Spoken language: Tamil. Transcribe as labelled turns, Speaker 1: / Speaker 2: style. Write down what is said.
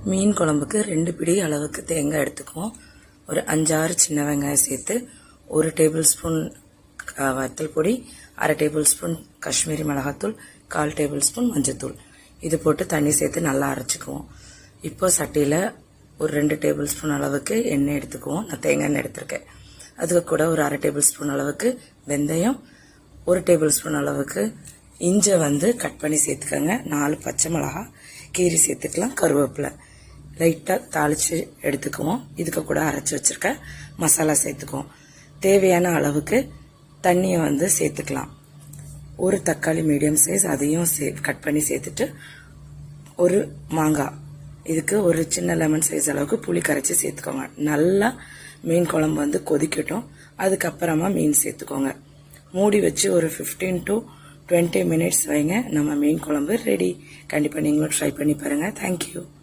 Speaker 1: மீன் குழம்புக்கு 2 பிடி அளவுக்கு தேங்காய் எடுத்துக்குவோம். ஒரு 5-6 சின்ன வெங்காயம் சேர்த்து 1 டேபிள் ஸ்பூன் வத்தல் பொடி, 1/2 டேபிள் ஸ்பூன் காஷ்மீரி மிளகாத்தூள், 1/4 டேபிள் ஸ்பூன் மஞ்சத்தூள் இது போட்டு தண்ணி சேர்த்து நல்லா அரைச்சிக்குவோம். இப்போ சட்டியில் ஒரு 2 டேபிள் ஸ்பூன் அளவுக்கு எண்ணெய் எடுத்துக்குவோம். நான் தேங்காய் எண்ணெய் எடுத்திருக்கேன். அதுக்கு கூட ஒரு 1/2 டேபிள் ஸ்பூன் அளவுக்கு வெந்தயம், 1 டேபிள் ஸ்பூன் அளவுக்கு இஞ்சை கட் பண்ணி சேர்த்துக்கோங்க. 4 பச்சை மிளகா கீரி சேர்த்துக்கலாம். கருவேப்பிலை லைட்டாக தாளித்து எடுத்துக்குவோம். இதுக்கு கூட அரைச்சி வச்சுருக்க மசாலா சேர்த்துக்குவோம். தேவையான அளவுக்கு தண்ணியை சேர்த்துக்கலாம். ஒரு தக்காளி மீடியம் சைஸ் அதையும் கட் பண்ணி சேர்த்துட்டு ஒரு மாங்காய், இதுக்கு ஒரு சின்ன லெமன் சைஸ் அளவுக்கு புளி கரைச்சி சேர்த்துக்கோங்க. நல்லா மீன் குழம்பு கொதிக்கட்டும். அதுக்கப்புறமா மீன் சேர்த்துக்கோங்க. மூடி வச்சு ஒரு 15 to 20 minutes வைங்க. நம்ம மீன் குழம்பு ரெடி. கண்டிப்பாக நீங்களும் ட்ரை பண்ணி பாருங்கள். தேங்க்யூ.